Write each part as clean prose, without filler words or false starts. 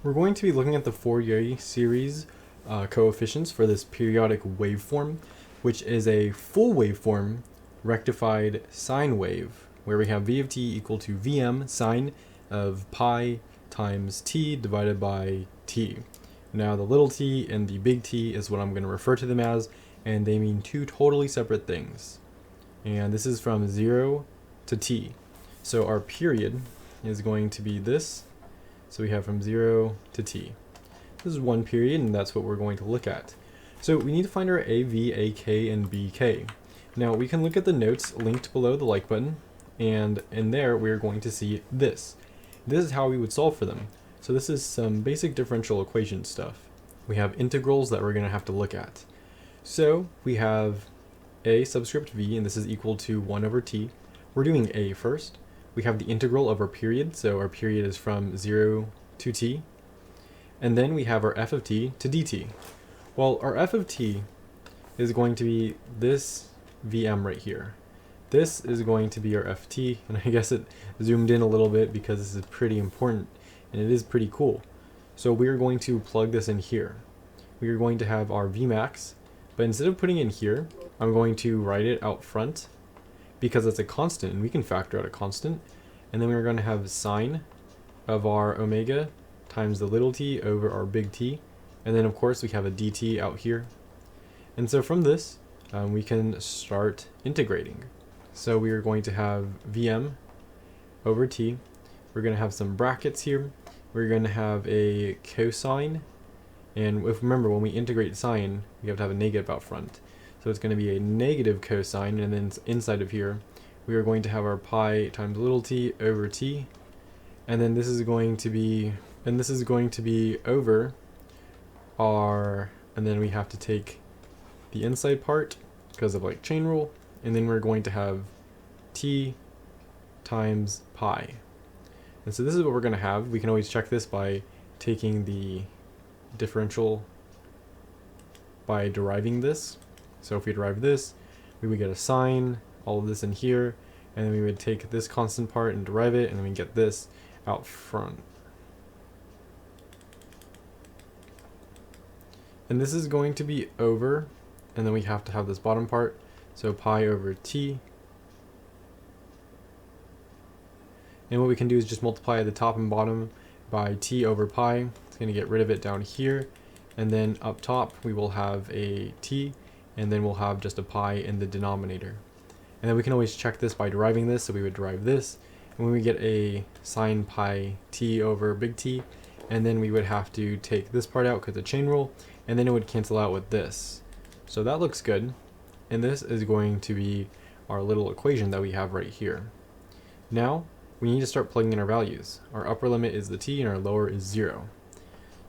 We're going to be looking at the Fourier series coefficients for this periodic waveform, which is a full waveform rectified sine wave, where we have v of t equal to Vm sine of pi times t divided by t. Now the little t and the big T is what I'm going to refer to them as, and they mean two totally separate things. And this is from 0 to t. So our period is going to be this. So we have from 0 to t. This is one period, and that's what we're going to look at. So we need to find our AV, AK, and BK. Now we can look at the notes linked below the like button, and in there we're going to see this. This is how we would solve for them. So this is some basic differential equation stuff. We have integrals that we're going to have to look at. So we have a subscript v, and this is equal to 1 over t. We're doing a first. We have the integral of our period, so our period is from 0 to t. And then we have our f of t to dt. Well, our f of t is going to be this Vm right here. This is going to be our ft, and I guess it zoomed in a little bit because this is pretty important, and it is pretty cool. So we are going to plug this in here. We are going to have our Vmax, but instead of putting it in here, I'm going to write it out front because it's a constant, and we can factor out a constant. And then we're going to have sine of our omega times the little t over our big T. And then of course we have a dt out here. And so from this, we can start integrating. So we are going to have Vm over t. We're going to have some brackets here. We're going to have a cosine. And if remember, when we integrate sine, we have to have a negative out front. So it's going to be a negative cosine, and then inside of here, we are going to have our pi times little t over t. And then this is going to be, over our, and then we have to take the inside part because of like chain rule, and then we're going to have t times pi. And so this is what we're going to have. We can always check this by taking the differential by deriving this. So if we derive this, we would get a sine, all of this in here, and then we would take this constant part and derive it, and then we get this out front. And this is going to be over, and then we have to have this bottom part, so pi over t. And what we can do is just multiply the top and bottom by t over pi. It's going to get rid of it down here, and then up top we will have a t, and then we'll have just a pi in the denominator. And then we can always check this by deriving this, so we would derive this, and when we get a sine pi t over big T, and then we would have to take this part out because of chain rule, and then it would cancel out with this. So that looks good, and this is going to be our little equation that we have right here. Now we need to start plugging in our values. Our upper limit is the t, and our lower is 0.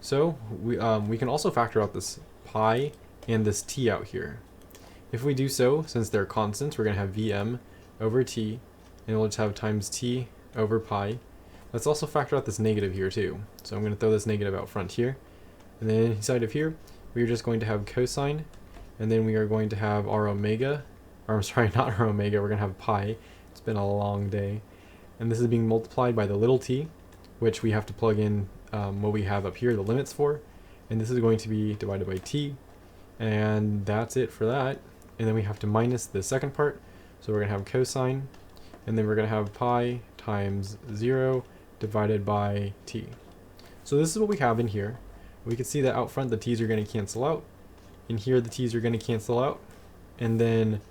So we can also factor out this pi and this t out here. If we do so, since they're constants, we're going to have Vm over t, and we'll just have times t over pi. Let's also factor out this negative here too. So I'm going to throw this negative out front here. And then inside of here, we're just going to have cosine, and then we are going to have our omega, or I'm sorry, not our omega, we're going to have pi. It's been a long day. And this is being multiplied by the little t, which we have to plug in what we have up here, the limits for. And this is going to be divided by t. And that's it for that. And then we have to minus the second part. So we're going to have cosine, and then we're going to have pi times 0 divided by t. So this is what we have in here. We can see that out front the t's are going to cancel out. In here the t's are going to cancel out. And then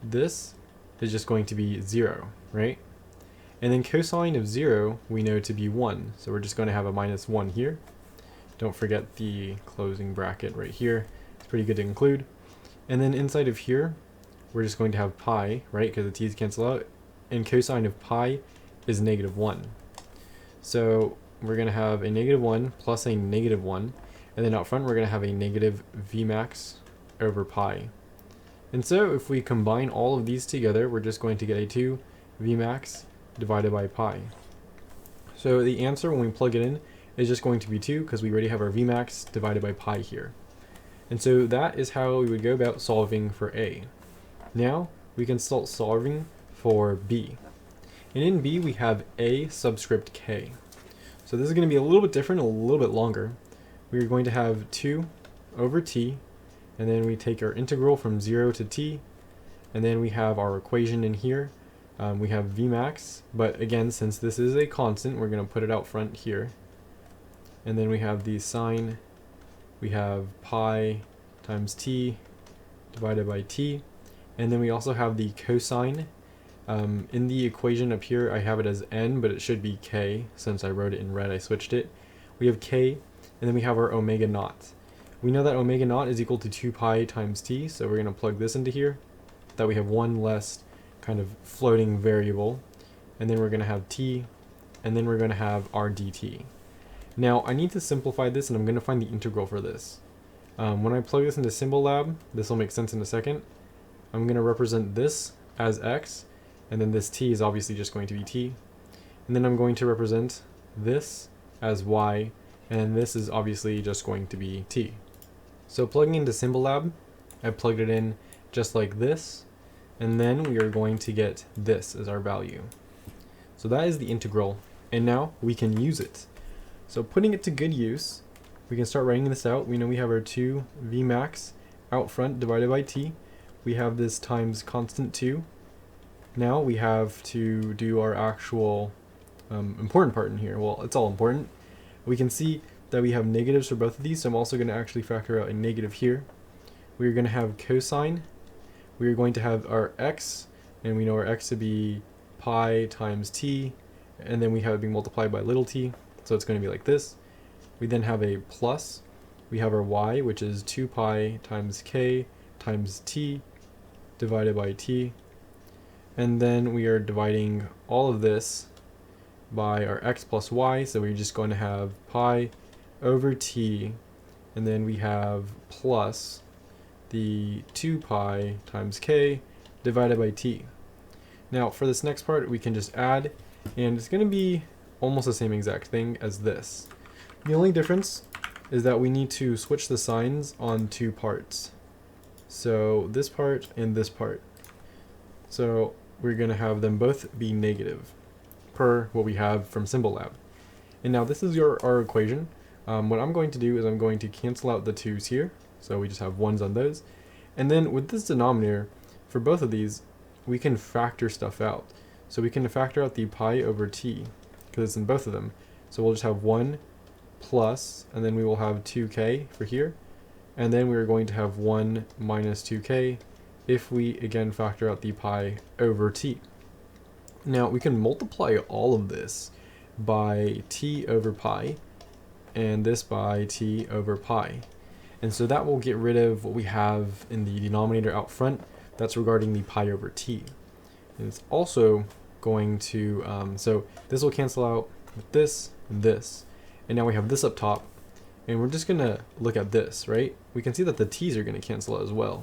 this is just going to be 0, right? And then cosine of 0 we know to be 1. So we're just going to have a minus 1 here. Don't forget the closing bracket right here. It's pretty good to include. And then inside of here, we're just going to have pi, right? Because the t's cancel out. And cosine of pi is negative 1. So we're going to have a negative 1 plus a negative 1. And then out front, we're going to have a negative Vmax over pi. And so if we combine all of these together, we're just going to get a 2 Vmax divided by pi. So the answer when we plug it in is just going to be 2 because we already have our Vmax divided by pi here. And so that is how we would go about solving for A. Now we can start solving for B. And in B we have A subscript k. So this is going to be a little bit different, a little bit longer. We're going to have 2 over t, and then we take our integral from 0 to t, and then we have our equation in here. We have Vmax, but again, since this is a constant, we're going to put it out front here. And then we have the sine, we have pi times t divided by t, and then we also have the cosine. In the equation up here, I have it as n, but it should be k. Since I wrote it in red, I switched it. We have k, and then we have our omega naught. We know that omega naught is equal to 2 pi times t, so we're going to plug this into here. That we have one less kind of floating variable, and then we're going to have t, and then we're going to have our dt. Now I need to simplify this, and I'm going to find the integral for this. When I plug this into Symbol Lab, this will make sense in a second. I'm going to represent this as x, and then this t is obviously just going to be t. And then I'm going to represent this as y, and this is obviously just going to be t. So plugging into Symbol Lab, I plugged it in just like this, and then we are going to get this as our value. So that is the integral, and now we can use it. So putting it to good use, we can start writing this out. We know we have our 2 Vmax out front divided by t. We have this times constant 2. Now we have to do our actual important part in here. Well, it's all important. We can see that we have negatives for both of these, so I'm also going to actually factor out a negative here. We're going to have cosine. We're going to have our x, and we know our x to be pi times t, and then we have it being multiplied by little t, so it's going to be like this. We then have a plus. We have our y, which is 2 pi times k times t divided by t. And then we are dividing all of this by our x plus y, so we're just going to have pi over t, and then we have plus the 2 pi times k divided by t. Now for this next part, we can just add, and it's going to be almost the same exact thing as this. The only difference is that we need to switch the signs on 2 parts. So this part and this part. So we're going to have them both be negative per what we have from Symbol Lab. And now this is our equation. What I'm going to do is I'm going to cancel out the 2's here. So we just have 1's on those. And then with this denominator, for both of these, we can factor stuff out. So we can factor out the pi over t, because it's in both of them. So we'll just have 1 plus, and then we will have 2k for here. And then we're going to have 1 minus 2k if we again factor out the pi over t. Now we can multiply all of this by t over pi, and this by t over pi. And so that will get rid of what we have in the denominator out front. That's regarding the pi over t. And it's also going to, so this will cancel out with this and this. And now we have this up top. And we're just going to look at this, right? We can see that the t's are going to cancel out as well.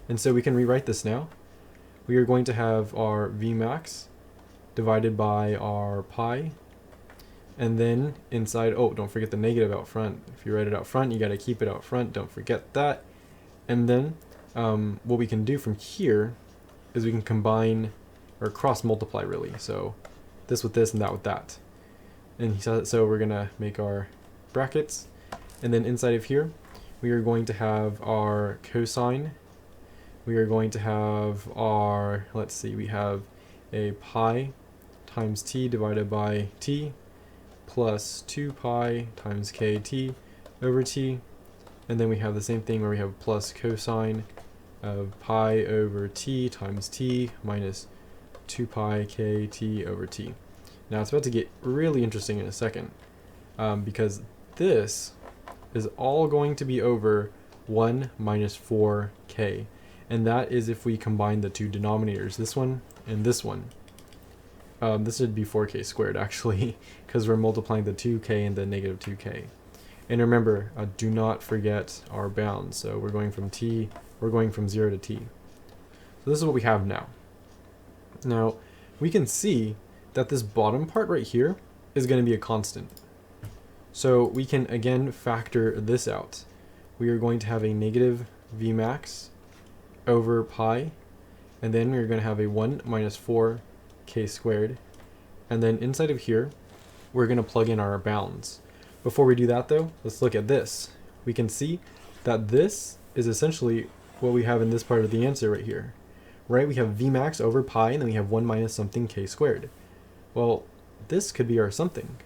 And so we can rewrite this now. We are going to have our Vmax divided by our pi. And then inside, oh, don't forget the negative out front. If you write it out front, you got to keep it out front. Don't forget that. And then what we can do from here is we can combine or cross multiply really. So this with this and that with that. And so we're going to make our brackets. And then inside of here, we are going to have our cosine. We are going to have our, let's see, we have a pi times t divided by t plus 2 pi times kt over t. And then we have the same thing where we have plus cosine of pi over t times t minus 2 pi kt over t. Now it's about to get really interesting in a second, because this is all going to be over 1 minus 4k. And that is if we combine the two denominators, this one and this one. This would be 4k squared actually, because we're multiplying the 2k and the negative 2k. And remember, do not forget our bounds. So we're going from 0 to t. So this is what we have now. Now, we can see that this bottom part right here is going to be a constant. So we can again factor this out. We are going to have a negative Vmax over pi, and then we're going to have a 1 minus 4k squared. And then inside of here, we're going to plug in our bounds. Before we do that though, let's look at this. We can see that this is essentially what we have in this part of the answer right here. Right? We have Vmax over pi, and then we have 1 minus something k squared. Well, this could be our something.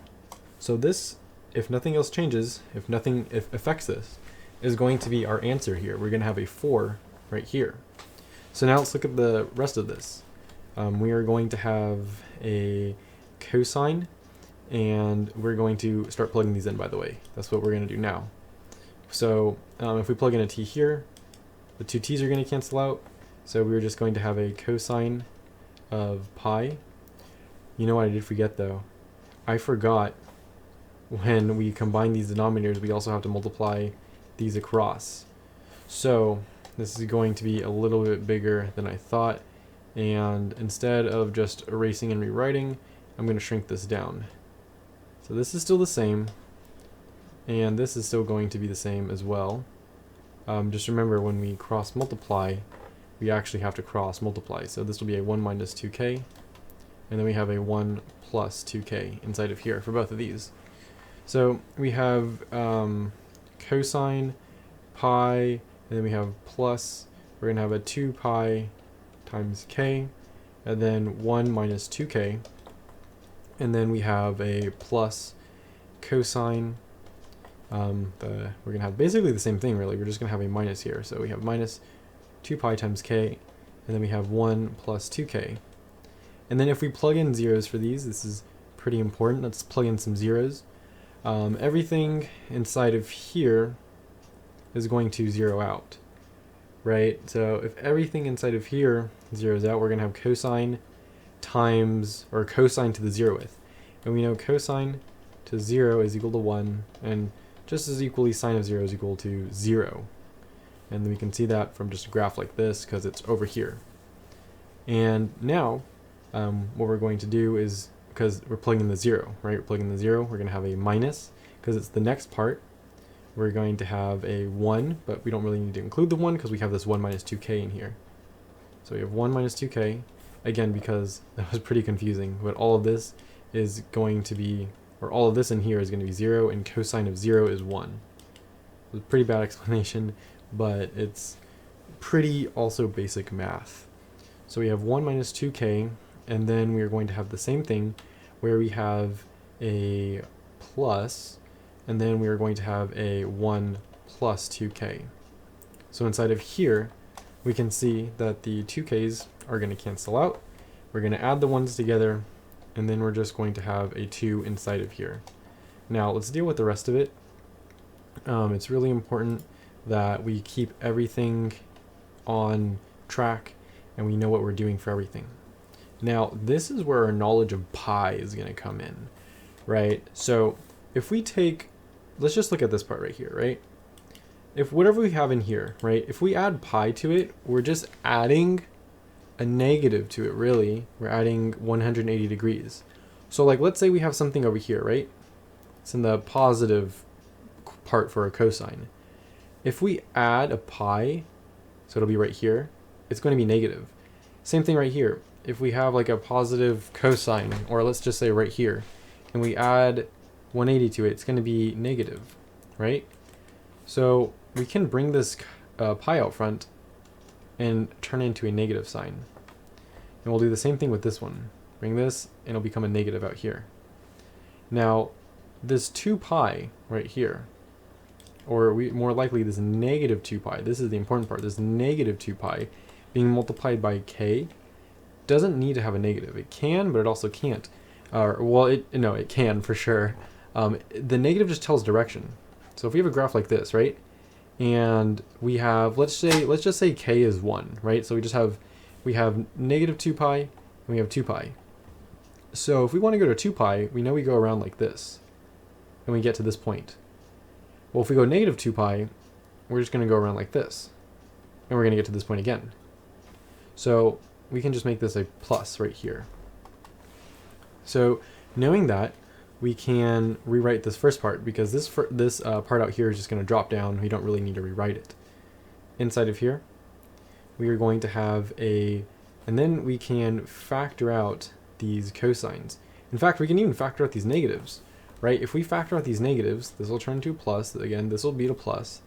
So this, if nothing else changes, if nothing affects this, is going to be our answer here. We're going to have a 4 right here. So now let's look at the rest of this. We are going to have a cosine, and we're going to start plugging these in, by the way. That's what we're going to do now. So if we plug in a t here, the two t's are going to cancel out. So we're just going to have a cosine of pi. You know what I did forget though? I forgot when we combine these denominators, we also have to multiply these across. So this is going to be a little bit bigger than I thought. And instead of just erasing and rewriting, I'm going to shrink this down. So this is still the same. And this is still going to be the same as well. Just remember, when we cross multiply, we actually have to cross multiply. So this will be a 1 minus 2k, and then we have a 1 plus 2k inside of here for both of these. So we have cosine pi, and then we have plus, we're going to have a 2 pi times k, and then 1 minus 2k, and then we have a plus cosine. We're going to have basically the same thing, really. We're just going to have a minus here. So we have minus 2 pi times k, and then we have 1 plus 2k. And then if we plug in zeros for these, this is pretty important. Let's plug in some zeros. Everything inside of here is going to zero out, right? So if everything inside of here zeroes out, we're going to have cosine times, or cosine to the 0th. And we know cosine to 0 is equal to 1, and just as equally sine of 0 is equal to 0. And we can see that from just a graph like this because it's over here. And now what we're going to do is, because we're plugging in the 0, right? We're plugging in the 0, we're going to have a minus because it's the next part. We're going to have a 1, but we don't really need to include the 1 because we have this 1 minus 2k in here. So we have 1 minus 2k, again, because that was pretty confusing. But all of this is going to be, or all of this in here is going to be 0, and cosine of 0 is 1. It's a pretty bad explanation, but it's pretty also basic math. So we have 1 minus 2k, and then we are going to have the same thing where we have a plus, and then we are going to have a 1 plus 2k. So inside of here, we can see that the 2k's are going to cancel out. We're going to add the ones together, and then we're just going to have a 2 inside of here. Now let's deal with the rest of it. It's really important that we keep everything on track and we know what we're doing for everything. Now this is where our knowledge of pi is going to come in, right? So if we take, let's just look at this part right here, right? If whatever we have in here, right, if we add pi to it, we're just adding a negative to it, really. We're adding 180 degrees. So like, let's say we have something over here, right? It's in the positive part for a cosine. If we add a pi, so it'll be right here, it's going to be negative. Same thing right here. If we have like a positive cosine, or let's just say right here, and we add 180 to it, it's going to be negative, right? So we can bring this pi out front and turn it into a negative sign. And we'll do the same thing with this one. Bring this, and it'll become a negative out here. Now, this 2 pi right here, or more likely this negative 2 pi, this is the important part, this negative 2 pi being multiplied by k doesn't need to have a negative. It can, but it also can't. Well, it can for sure. The negative just tells direction. So if we have a graph like this, right, and we have, let's just say k is 1, right? So we have negative 2 pi and we have 2 pi. So if we want to go to 2 pi, we know we go around like this and we get to this point. Well, if we go negative 2 pi, we're just going to go around like this and we're going to get to this point again. So we can just make this a plus right here. So knowing that, we can rewrite this first part, because this part out here is just going to drop down. We don't really need to rewrite it. Inside of here, we are going to have and then we can factor out these cosines. In fact, we can even factor out these negatives, right? If we factor out these negatives, this will turn into a plus. Again, this will be a plus,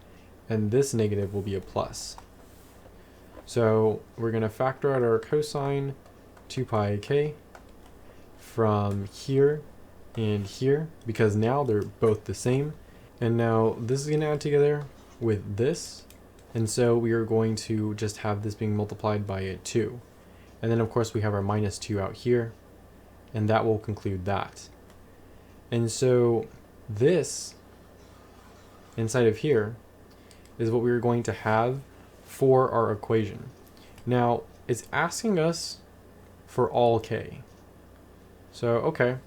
and this negative will be a plus. So we're going to factor out our cosine 2 pi k from here and here, because now they're both the same. And now this is going to add together with this. And so we are going to just have this being multiplied by a 2. And then of course we have our minus 2 out here, and that will conclude that. And so this inside of here is what we're going to have for our equation. Now it's asking us for all k. So okay,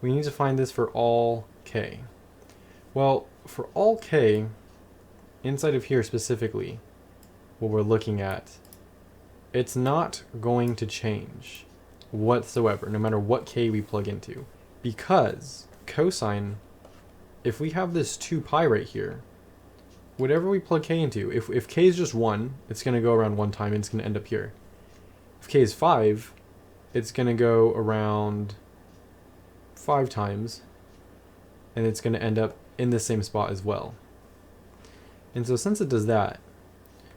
we need to find this for all k. Well, for all k, inside of here specifically, what we're looking at, it's not going to change whatsoever, no matter what k we plug into. Because cosine, if we have this 2 pi right here, whatever we plug k into, if k is just 1, it's going to go around 1 time and it's going to end up here. If k is 5, it's going to go around 5 times, and it's going to end up in the same spot as well. And so since it does that,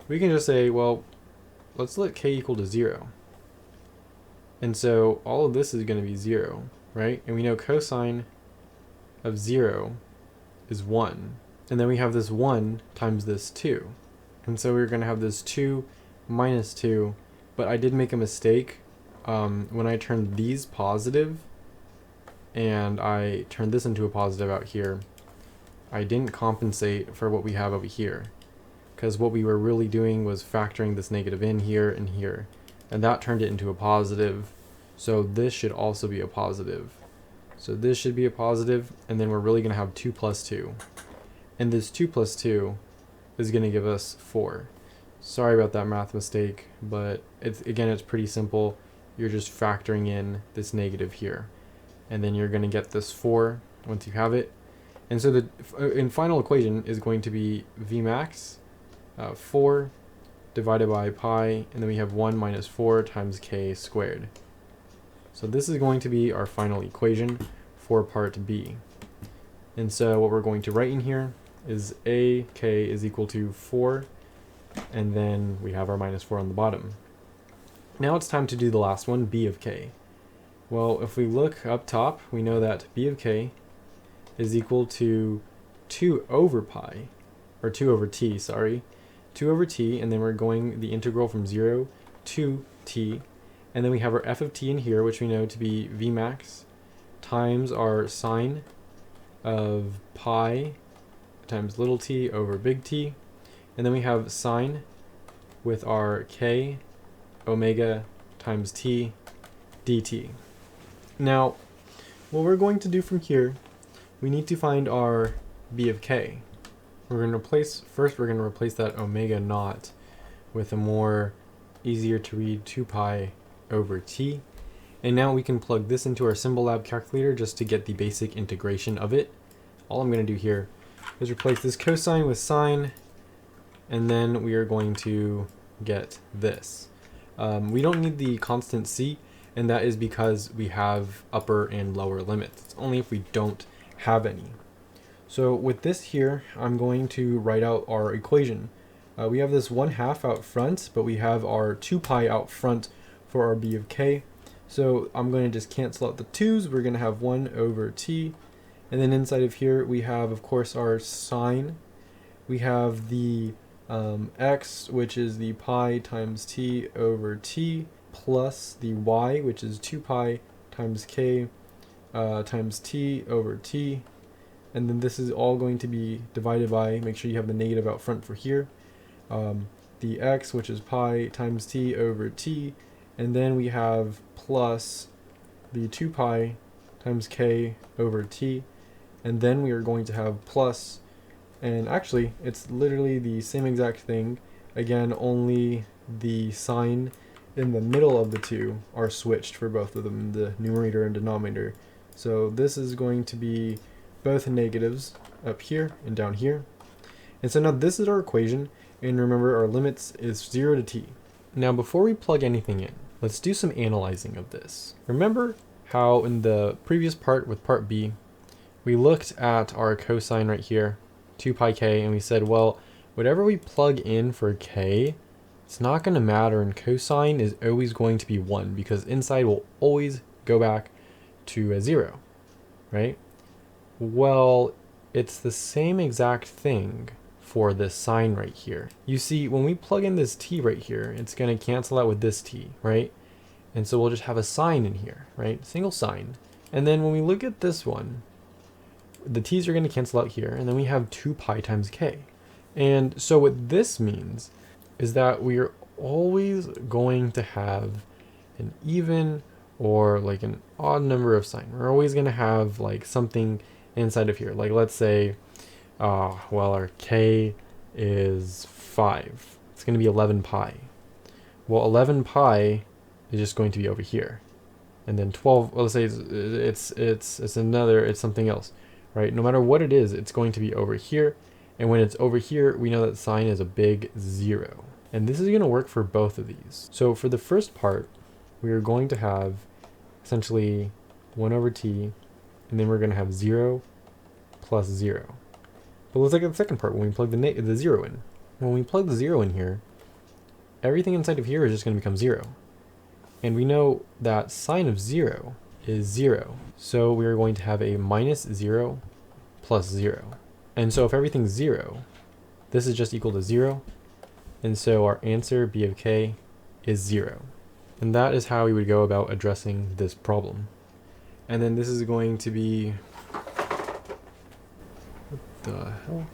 we can just say, well, let's let k equal to 0. And so all of this is going to be 0, right? And we know cosine of 0 is 1. And then we have this 1 times this 2. And so we're going to have this 2 minus 2. But I did make a mistake when I turned these positive and I turned this into a positive out here. I didn't compensate for what we have over here, because what we were really doing was factoring this negative in here and here, and that turned it into a positive. So this should also be a positive. So this should be a positive, and then we're really going to have 2 plus 2. And this 2 plus 2 is going to give us 4. Sorry about that math mistake, but it's pretty simple. You're just factoring in this negative here, and then you're going to get this 4 once you have it. And so the final equation is going to be V max 4 divided by pi, and then we have 1 minus 4 times k squared. So this is going to be our final equation for part B. And so what we're going to write in here is ak is equal to 4, and then we have our minus 4 on the bottom. Now it's time to do the last one, b of k. Well, if we look up top, we know that b of k is equal to 2 over pi, or 2 over t, sorry. 2 over t, and then we're going the integral from 0 to t. And then we have our f of t in here, which we know to be v max, times our sine of pi times little t over big T. And then we have sine with our k omega times t dt. Now, what we're going to do from here, we need to find our b of k. We're going to replace that omega naught with a more easier to read 2 pi over t. And now we can plug this into our symbol lab calculator just to get the basic integration of it. All I'm going to do here is replace this cosine with sine, and then we are going to get this. We don't need the constant c, and that is because we have upper and lower limits. It's only if we don't have any. So with this here, I'm going to write out our equation. We have this 1/2 out front, but we have our 2 pi out front for our b of k. So I'm going to just cancel out the 2's. We're going to have 1 over t. And then inside of here, we have, of course, our sine. We have the x, which is the pi times t over t, plus the y, which is 2 pi times k times t over t. And then this is all going to be divided by, make sure you have the negative out front for here, the x, which is pi times t over t. And then we have plus the 2 pi times k over t. And then we are going to have plus, and actually it's literally the same exact thing. Again, only the sign in the middle of the two are switched for both of them, the numerator and denominator. So this is going to be both negatives up here and down here. And so now this is our equation, and remember our limits is 0 to t. Now before we plug anything in, let's do some analyzing of this. Remember how in the previous part with part B, we looked at our cosine right here, 2 pi k, and we said, well, whatever we plug in for k, it's not going to matter, and cosine is always going to be 1 because inside will always go back to a 0, right? Well, it's the same exact thing for this sine right here. You see, when we plug in this t right here, it's going to cancel out with this t, right? And so we'll just have a sine in here, right? Single sine. And then when we look at this one, the t's are going to cancel out here, and then we have 2 pi times k. And so what this means is that we are always going to have an even or like an odd number of sine. We're always going to have like something inside of here. Like let's say, well, our k is 5. It's going to be 11 pi. Well, 11 pi is just going to be over here. And then 12, well, let's say it's something else, right? No matter what it is, it's going to be over here. And when it's over here, we know that sine is a big 0. And this is going to work for both of these. So for the first part, we are going to have essentially 1 over t, and then we're going to have 0 plus 0. But let's look at the second part when we plug the 0 in. When we plug the 0 in here, everything inside of here is just going to become 0. And we know that sine of 0 is 0. So we are going to have a minus 0 plus 0. And so if everything's 0, this is just equal to 0. And so our answer, b of k, is 0. And that is how we would go about addressing this problem. And then this is going to be... what the hell?